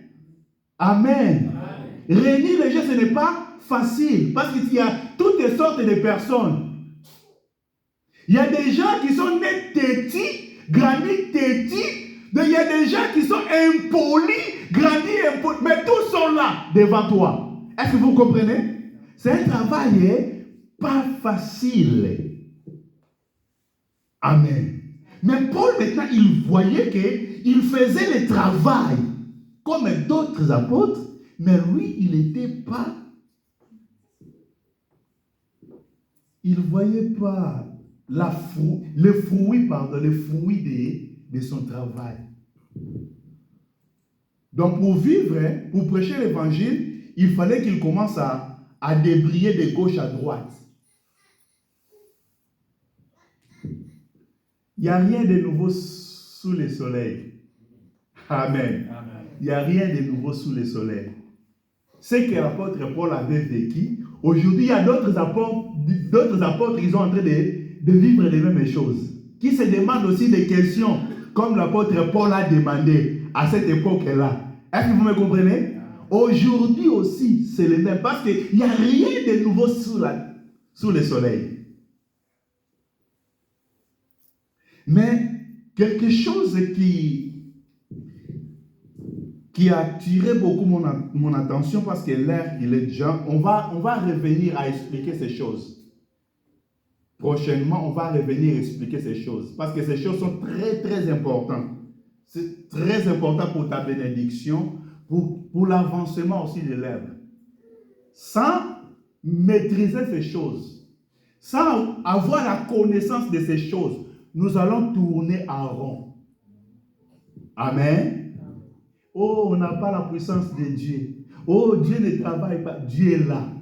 Amen. Réunir les gens, ce n'est pas facile. Parce qu'il y a toutes sortes de personnes. Il y a des gens qui sont nés têtis, grandis têtis. Il y a des gens qui sont impolis, grandis impolis. Mais tous sont là, devant toi. Est-ce que vous comprenez? C'est un travail pas facile. Amen. Mais Paul, maintenant, il voyait qu'il faisait le travail comme d'autres apôtres, mais lui, il n'était pas... Il ne voyait pas le fruit de son travail. Donc, pour vivre, pour prêcher l'évangile, il fallait qu'il commence à débriller de gauche à droite. Il n'y a rien de nouveau sous le soleil. Amen. Il n'y a rien de nouveau sous le soleil. Ce que l'apôtre Paul avait vécu, aujourd'hui, il y a d'autres apôtres qui sont en train de vivre les mêmes choses, qui se demandent aussi des questions, comme l'apôtre Paul a demandé à cette époque-là. Est-ce que vous me comprenez? Aujourd'hui aussi, c'est le même, parce qu'il n'y a rien de nouveau sous le soleil. Mais quelque chose qui a attiré beaucoup mon attention, parce que l'air, il est déjà... On va revenir à expliquer ces choses. Prochainement, on va revenir expliquer ces choses, parce que ces choses sont très, très importantes. C'est très important pour ta bénédiction, pour l'avancement aussi de l'œuvre. Sans maîtriser ces choses, sans avoir la connaissance de ces choses, nous allons tourner en rond. Amen. Oh, on n'a pas la puissance de Dieu. Oh, Dieu ne travaille pas. Dieu est là.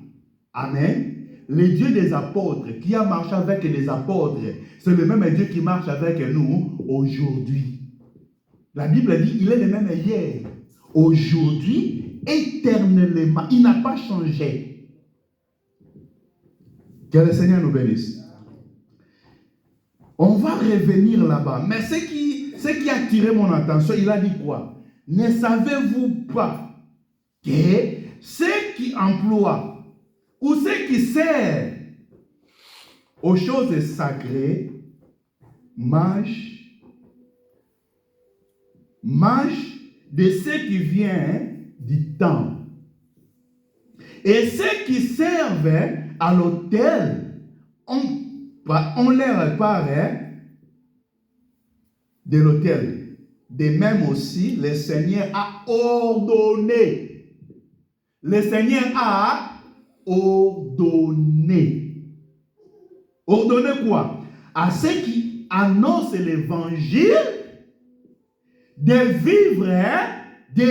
Amen. Le Dieu des apôtres, qui a marché avec les apôtres, c'est le même Dieu qui marche avec nous aujourd'hui. La Bible dit, il est le même hier, aujourd'hui, éternellement. Il n'a pas changé. Que le Seigneur nous bénisse. On va revenir là-bas. Mais ce qui a attiré mon attention, il a dit quoi? Ne savez-vous pas que ceux qui emploient ou ceux qui servent aux choses sacrées, mange de ce qui vient du temple. Et ceux qui servent à l'autel, on leur part de l'autel. De même aussi, le Seigneur a ordonné. Le Seigneur a ordonné. Ordonné quoi? À ceux qui annoncent l'évangile de vivre de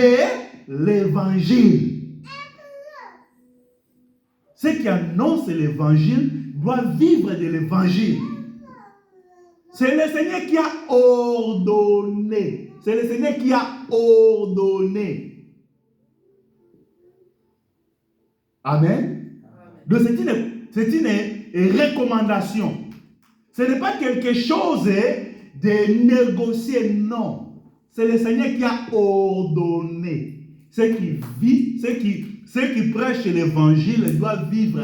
l'évangile. Ceux qui annoncent l'évangile doivent vivre de l'évangile. C'est le Seigneur qui a ordonné. C'est le Seigneur qui a ordonné. Amen. Donc c'est une recommandation. Ce n'est pas quelque chose de négocier, non. C'est le Seigneur qui a ordonné. Ceux qui vivent, ceux qui prêchent l'évangile doivent vivre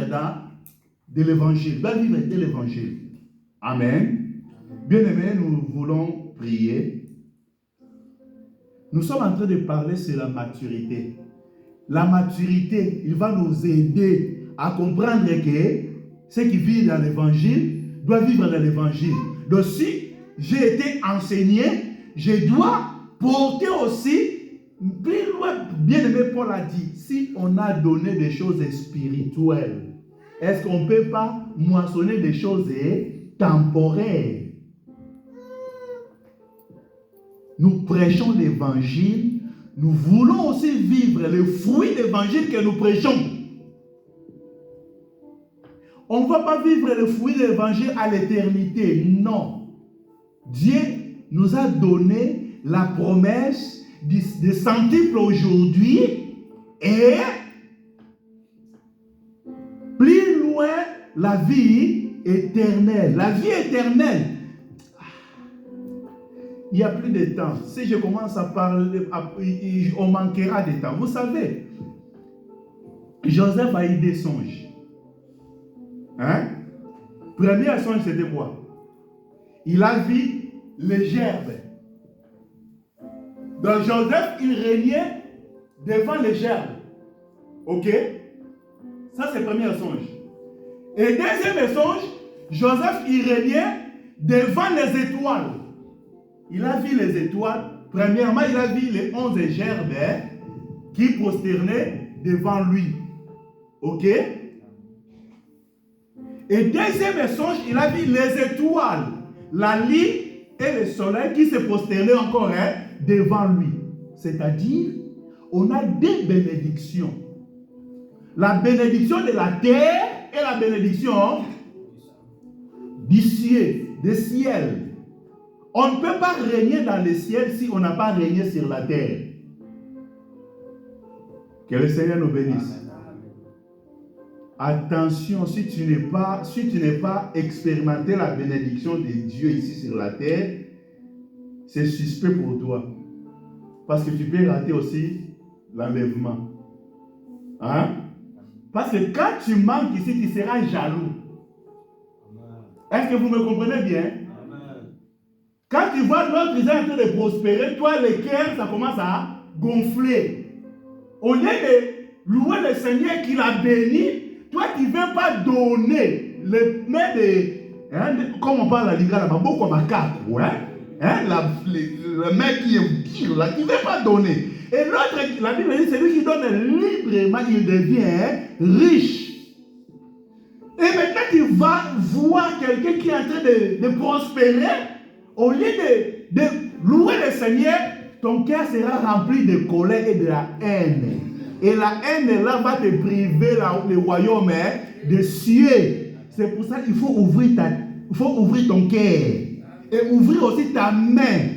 de l'évangile. Doivent vivre de l'évangile. Amen. Bien-aimés, nous voulons prier. Nous sommes en train de parler sur la maturité. La maturité, il va nous aider à comprendre que ceux qui vivent dans l'évangile doivent vivre dans l'évangile. Donc si j'ai été enseigné, je dois porter aussi, plus loin, bien-aimé Paul a dit, si on a donné des choses spirituelles, est-ce qu'on ne peut pas moissonner des choses temporaires? Nous prêchons l'évangile, nous voulons aussi vivre le fruit de l'évangile que nous prêchons. On ne va pas vivre le fruit de l'évangile à l'éternité, non. Dieu nous a donné la promesse de centuple aujourd'hui et plus loin la vie éternelle. La vie éternelle. Il n'y a plus de temps. Si je commence à parler, on manquera de temps. Vous savez, Joseph a eu des songes. Hein? Premier songe, c'était quoi? Il a vu les gerbes. Donc Joseph, il régnait devant les gerbes. Ok? Ça, c'est le premier songe. Et deuxième songe, Joseph, il régnait devant les étoiles. Il a vu les étoiles. Premièrement, il a vu les 11 gerbes qui prosternaient devant lui. Ok? Et deuxième songe, il a vu les étoiles, la lune et le soleil qui se prosternaient encore devant lui. C'est-à-dire, on a deux bénédictions. La bénédiction de la terre et la bénédiction du ciel, des ciels. On ne peut pas régner dans le ciel si on n'a pas régné sur la terre. Que le Seigneur nous bénisse. Attention, si tu n'es pas expérimenté la bénédiction de Dieu ici sur la terre, c'est suspect pour toi. Parce que tu peux rater aussi l'enlèvement. Hein? Parce que quand tu manques ici, tu seras jaloux. Est-ce que vous me comprenez bien? Quand tu vois l'autre en train de prospérer, toi, le cœur, ça commence à gonfler. Au lieu de louer le Seigneur qui l'a béni, toi, tu ne veux pas donner le mec comme on parle à l'Igra là-bas, beaucoup à ma carte, le mec qui est pire là, qui ne veut pas donner. Et l'autre, la Bible dit, celui qui donne librement, il devient riche. Et maintenant, tu vas voir quelqu'un qui est en train de prospérer. Au lieu de louer le Seigneur, ton cœur sera rempli de colère et de la haine. Et la haine là va te priver le royaume des cieux. C'est pour ça qu'il faut ouvrir ton cœur. Et ouvrir aussi ta main.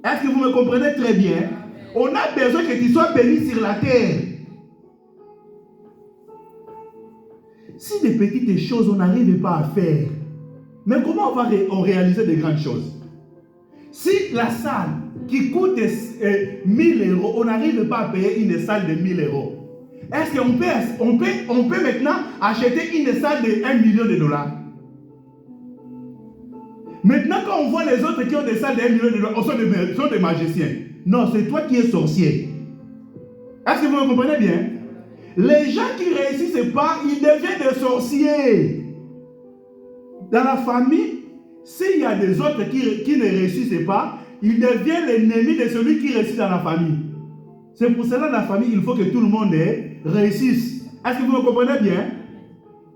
Est-ce que vous me comprenez très bien? On a besoin que tu sois béni sur la terre. Si des petites choses on n'arrive pas à faire, mais comment on réaliser de grandes choses? Si la salle qui coûte 1000 euros, on n'arrive pas à payer une salle de 1000 euros, est-ce qu'on peut maintenant acheter une salle de $1 million? Maintenant, quand on voit les autres qui ont des salles d'1 million de dollars, sont des magiciens. Non, c'est toi qui es sorcier. Est-ce que vous me comprenez bien? Les gens qui ne réussissent pas, ils deviennent des sorciers. Dans la famille, s'il y a des autres qui ne réussissent pas, ils deviennent l'ennemi de celui qui réussit dans la famille. C'est pour cela, dans la famille, il faut que tout le monde réussisse. Est-ce que vous me comprenez bien?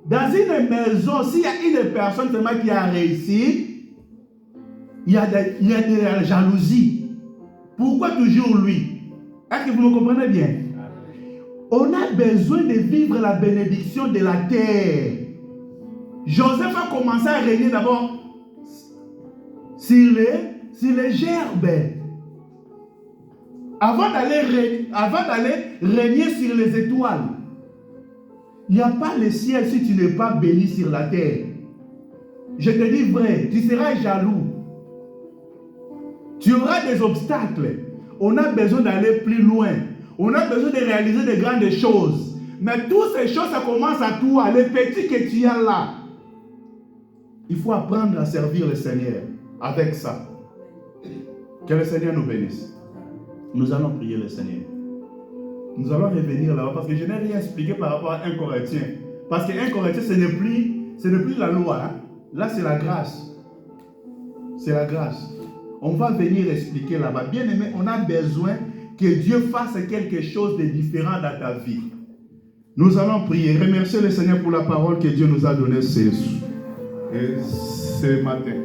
Dans une maison, s'il y a une personne seulement qui a réussi, il y a de la jalousie. Pourquoi toujours lui? Est-ce que vous me comprenez bien? On a besoin de vivre la bénédiction de la terre. Joseph a commencé à régner d'abord sur les gerbes. Avant d'aller régner sur les étoiles. Il n'y a pas le ciel si tu n'es pas béni sur la terre. Je te dis vrai, tu seras jaloux. Tu auras des obstacles. On a besoin d'aller plus loin. On a besoin de réaliser de grandes choses. Mais toutes ces choses, ça commence à toi, les petits que tu as là. Il faut apprendre à servir le Seigneur avec ça. Que le Seigneur nous bénisse. Nous allons prier le Seigneur. Nous allons revenir là-bas parce que je n'ai rien expliqué par rapport à 1 Corinthiens. Parce que 1 Corinthiens, ce n'est plus la loi. Hein? Là, c'est la grâce. C'est la grâce. On va venir expliquer là-bas. Bien aimé, on a besoin que Dieu fasse quelque chose de différent dans ta vie. Nous allons prier. Remercier le Seigneur pour la parole que Dieu nous a donnée ce matin.